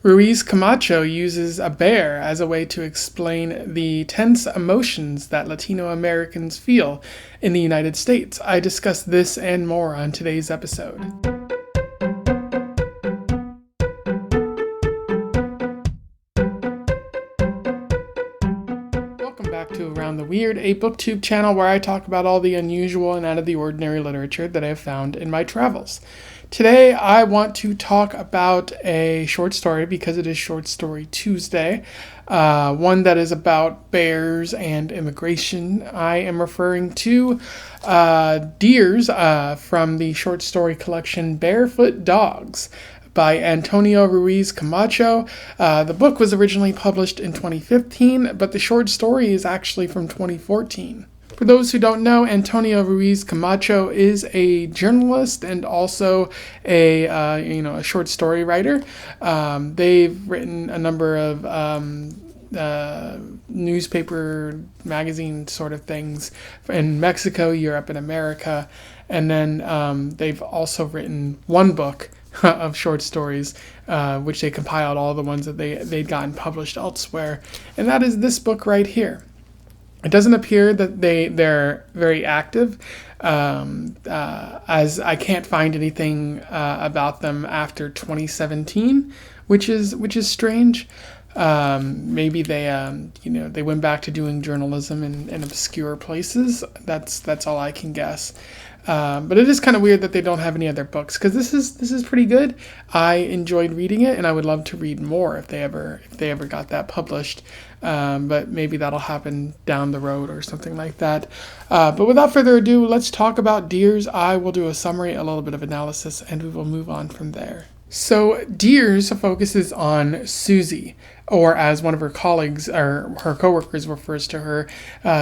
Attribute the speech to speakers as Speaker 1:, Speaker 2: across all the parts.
Speaker 1: Ruiz-Camacho uses a bear as a way to explain the tense emotions that Latino Americans feel in the United States. I discuss this and more on today's episode. Welcome back to Around the Weird, a booktube channel where I talk about all the unusual and out of the ordinary literature that I have found in my travels. Today I want to talk about a short story because it is Short Story Tuesday, one that is about bears and immigration. I am referring to Deers from the short story collection Barefoot Dogs by Antonio Ruiz-Camacho. The book was originally published in 2015, but the short story is actually from 2014. For those who don't know, Antonio Ruiz-Camacho is a journalist and also a short story writer. They've written a number of newspaper, magazine sort of things in Mexico, Europe, and America. And then they've also written one book of short stories, which they compiled all the ones that they'd gotten published elsewhere. And that is this book right here. It doesn't appear that they're very active, as I can't find anything about them after 2017, which is strange. Maybe they went back to doing journalism in obscure places. That's all I can guess. But it is kind of weird that they don't have any other books, because this is pretty good. I enjoyed reading it, and I would love to read more if they ever got that published. But maybe that'll happen down the road or something like that. But without further ado, let's talk about Deers. I will do a summary, a little bit of analysis, and we will move on from there. So Deers focuses on Susy, or as one of her colleagues or her coworkers refers to her,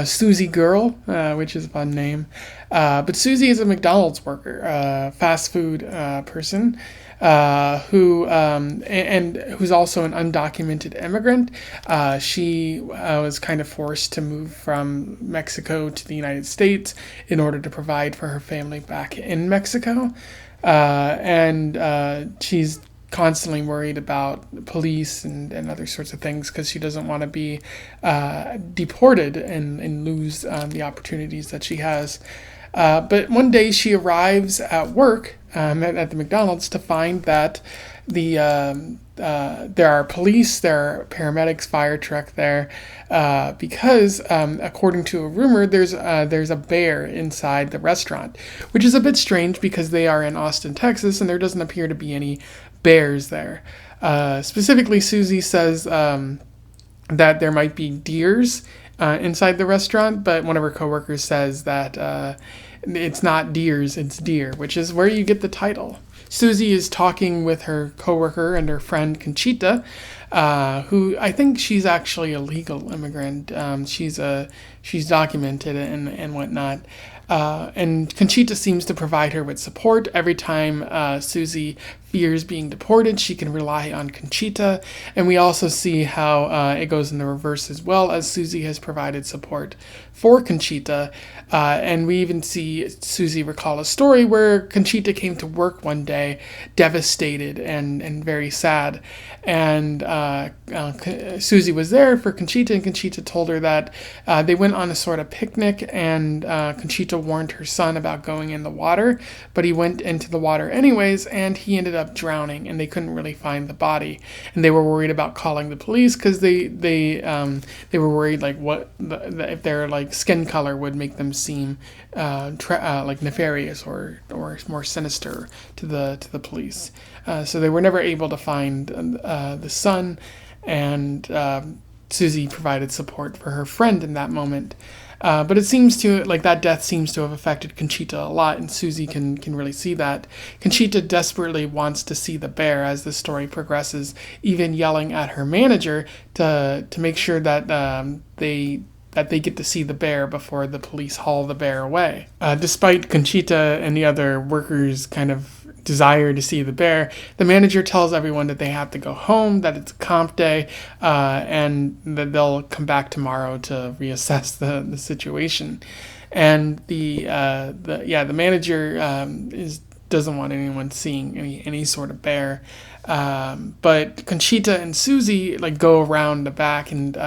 Speaker 1: Susy Girl, which is a fun name. But Susy is a McDonald's worker, fast food person, who's also an undocumented immigrant. She was kind of forced to move from Mexico to the United States in order to provide for her family back in Mexico. And she's constantly worried about police and other sorts of things because she doesn't want to be deported and lose the opportunities that she has. But one day she arrives at work at the McDonald's to find that there are police, there are paramedics, fire truck there, because according to a rumor, there's a bear inside the restaurant, which is a bit strange because they are in Austin, Texas, and there doesn't appear to be any bears there. Specifically, Susy says that there might be deers inside the restaurant, but one of her coworkers says that it's not deers, it's deer, which is where you get the title. Susy is talking with her coworker and her friend Conchita, who I think she's actually a legal immigrant. She's documented and whatnot. And Conchita seems to provide her with support. Every time Susy fears being deported, she can rely on Conchita. And we also see how it goes in the reverse as well, as Susy has provided support for Conchita. And we even see Susy recall a story where Conchita came to work one day devastated and very sad. And Susy was there for Conchita, and Conchita told her that they went on a sort of picnic, and Conchita warned her son about going in the water, but he went into the water anyways, and he ended up drowning, and they couldn't really find the body. And they were worried about calling the police because they were worried like if their like skin color would make them seem like nefarious or more sinister to the police. So they were never able to find the son, and Susy provided support for her friend in that moment. But it seems to, like, that death seems to have affected Conchita a lot, and Susy can really see that. Conchita desperately wants to see the bear as the story progresses, even yelling at her manager to make sure that they get to see the bear before the police haul the bear away. Despite Conchita and the other workers' kind of desire to see the bear, the manager tells everyone that they have to go home, that it's a comp day, and that they'll come back tomorrow to reassess the situation. And the manager doesn't want anyone seeing any sort of bear. But Conchita and Susy like go around the back and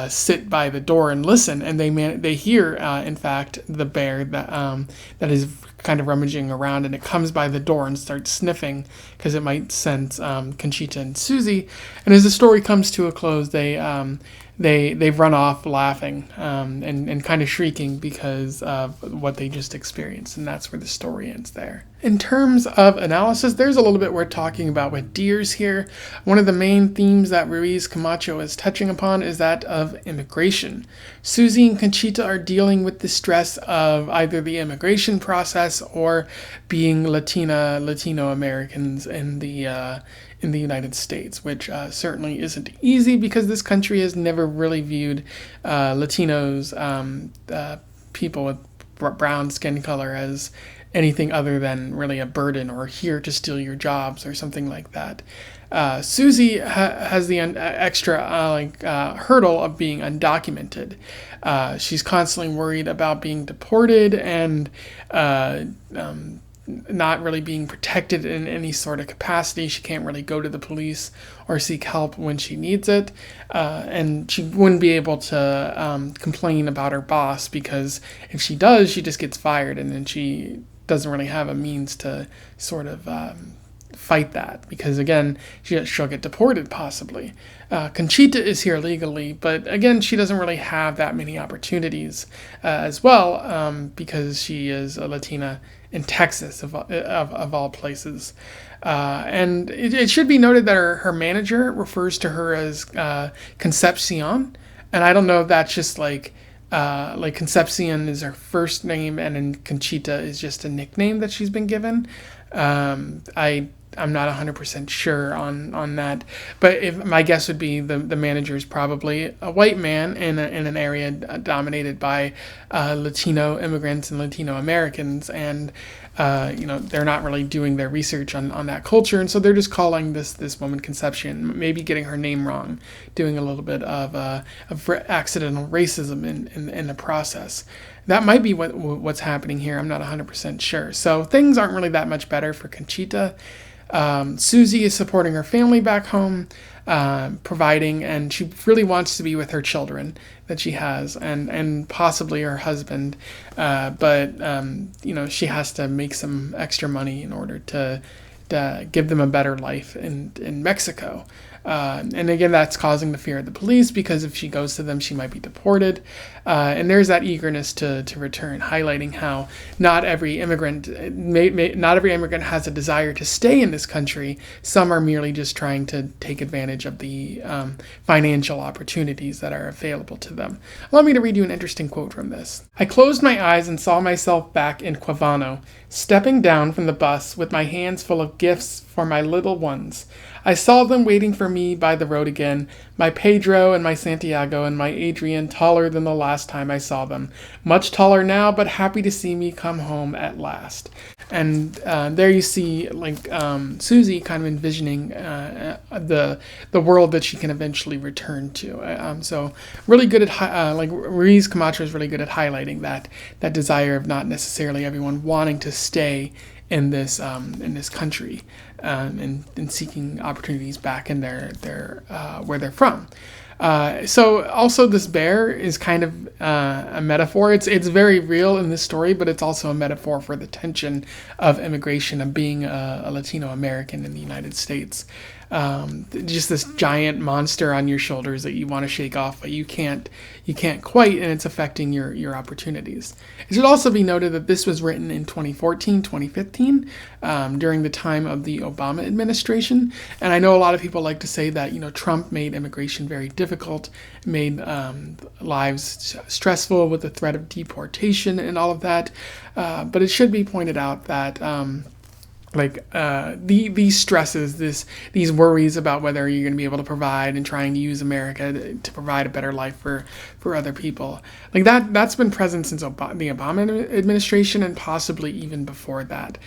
Speaker 1: sit by the door and listen, and they hear in fact the bear that is kind of rummaging around, and it comes by the door and starts sniffing because it might sense Conchita and Susy. And as the story comes to a close, they run off laughing and kind of shrieking because of what they just experienced, and that's where the story ends there. In terms of analysis, there's a little bit we're talking about with deers here. One of the main themes that Ruiz-Camacho is touching upon is that of immigration. Susy and Conchita are dealing with the stress of either the immigration process or being Latino Americans in the United States, which certainly isn't easy because this country has never really viewed Latinos, people with brown skin color, as anything other than really a burden or here to steal your jobs or something like that. Susy has the extra hurdle of being undocumented. She's constantly worried about being deported and not really being protected in any sort of capacity. She can't really go to the police or seek help when she needs it. And she wouldn't be able to complain about her boss, because if she does, she just gets fired, and then she doesn't really have a means to sort of fight that, because again, she'll get deported possibly. Conchita is here legally, but again, she doesn't really have that many opportunities as well, because she is a Latina in Texas of all places. And it should be noted that her manager refers to her as Concepcion, and I don't know if that's just like Concepcion is her first name and then Conchita is just a nickname that she's been given. I'm not 100% sure on that, but if my guess would be the manager is probably a white man in an area dominated by Latino immigrants and Latino Americans, and they're not really doing their research on that culture, and so they're just calling this woman Concepcion, maybe getting her name wrong, doing a little bit of accidental racism in the process. That might be what's happening here. I'm not 100% sure. So things aren't really that much better for Conchita. Susy is supporting her family back home, providing, and she really wants to be with her children that she has, and possibly her husband, but she has to make some extra money in order to give them a better life in Mexico. And again, that's causing the fear of the police, because if she goes to them, she might be deported. And there's that eagerness to return, highlighting how not every immigrant has a desire to stay in this country. Some are merely just trying to take advantage of the financial opportunities that are available to them. Allow me to read you an interesting quote from this. "I closed my eyes and saw myself back in Cuevano, stepping down from the bus with my hands full of gifts for my little ones. I saw them waiting for me by the road again, my Pedro and my Santiago and my Adrian, taller than the last time I saw them. Much taller now, but happy to see me come home at last." And there you see Susy kind of envisioning the world that she can eventually return to. So really good at Ruiz-Camacho is really good at highlighting that desire of not necessarily everyone wanting to stay in this country, and seeking opportunities back in their where they're from. So also this bear is kind of a metaphor. It's very real in this story, but it's also a metaphor for the tension of immigration, of being a Latino American in the United States. Just this giant monster on your shoulders that you want to shake off, but you can't quite, and it's affecting your opportunities. It should also be noted that this was written in 2014, 2015, during the time of the Obama administration. And I know a lot of people like to say that, Trump made immigration very difficult, made lives stressful with the threat of deportation and all of that. But it should be pointed out that these stresses, these worries about whether you're going to be able to provide, and trying to use America to provide a better life for other people. Like that's been present since the Obama administration, and possibly even before that.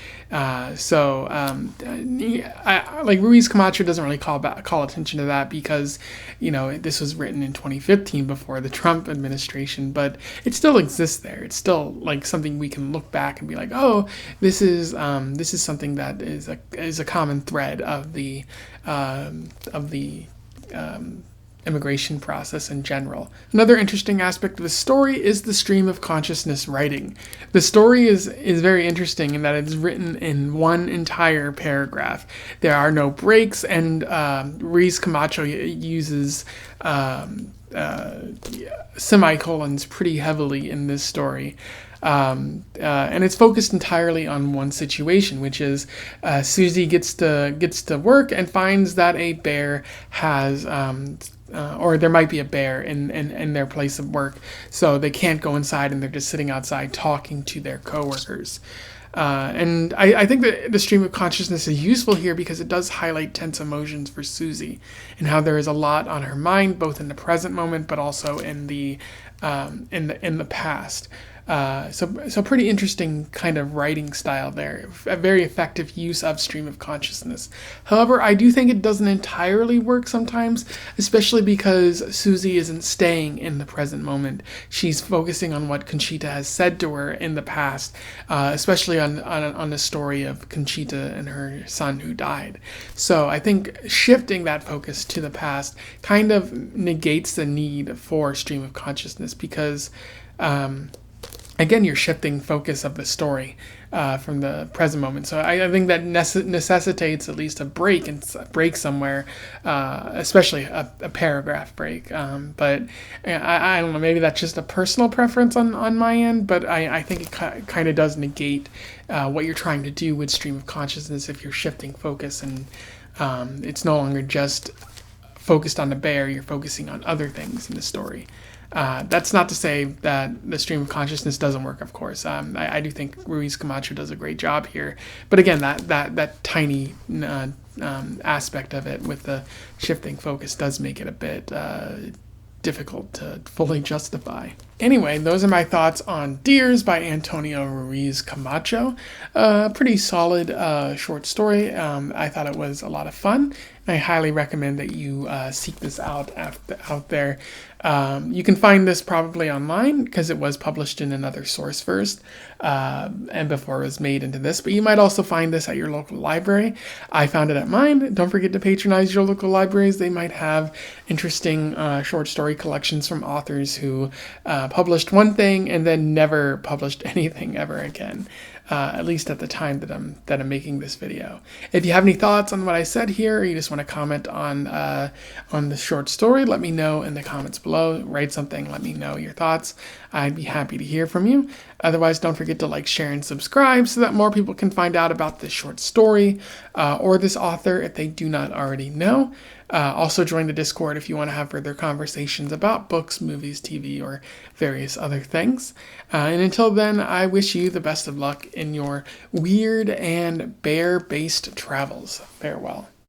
Speaker 1: Like Ruiz-Camacho doesn't really call attention to that, because this was written in 2015 before the Trump administration, but it still exists there. It's still like something we can look back and be like, oh, this is something that is a common thread of the immigration process in general. Another interesting aspect of the story is the stream of consciousness writing. The story is very interesting in that it's written in one entire paragraph. There are no breaks, and Ruiz-Camacho uses semicolons pretty heavily in this story. And it's focused entirely on one situation, which is Susy gets to work and finds that a bear has, or there might be a bear in their place of work, so they can't go inside, and they're just sitting outside talking to their coworkers. And I think that the stream of consciousness is useful here because it does highlight tense emotions for Susy, and how there is a lot on her mind, both in the present moment but also in the past. So pretty interesting kind of writing style there. A very effective use of stream of consciousness. However, I do think it doesn't entirely work sometimes, especially because Susy isn't staying in the present moment. She's focusing on what Conchita has said to her in the past, especially on the story of Conchita and her son who died. So I think shifting that focus to the past kind of negates the need for stream of consciousness, because again, you're shifting focus of the story from the present moment. So I think that necessitates at least a break somewhere, especially a paragraph break. But I don't know, maybe that's just a personal preference on my end, but I think it kind of does negate what you're trying to do with stream of consciousness if you're shifting focus, and it's no longer just focused on the bear, you're focusing on other things in the story. That's not to say that the stream of consciousness doesn't work, of course. I do think Ruiz-Camacho does a great job here. But again, that tiny aspect of it with the shifting focus does make it a bit difficult to fully justify. Anyway, those are my thoughts on Deers by Antonio Ruiz-Camacho. Pretty solid short story. I thought it was a lot of fun. I highly recommend that you seek this out there. You can find this probably online because it was published in another source first and before it was made into this. But you might also find this at your local library. I found it at mine. Don't forget to patronize your local libraries. They might have interesting short story collections from authors who published one thing and then never published anything ever again. At least at the time that I'm making this video. If you have any thoughts on what I said here, or you just want to comment on the short story, let me know in the comments below. Write something, let me know your thoughts. I'd be happy to hear from you. Otherwise, don't forget to like, share, and subscribe so that more people can find out about this short story or this author if they do not already know. Also join the Discord if you want to have further conversations about books, movies, TV, or various other things. And until then, I wish you the best of luck in your weird and bear-based travels. Farewell.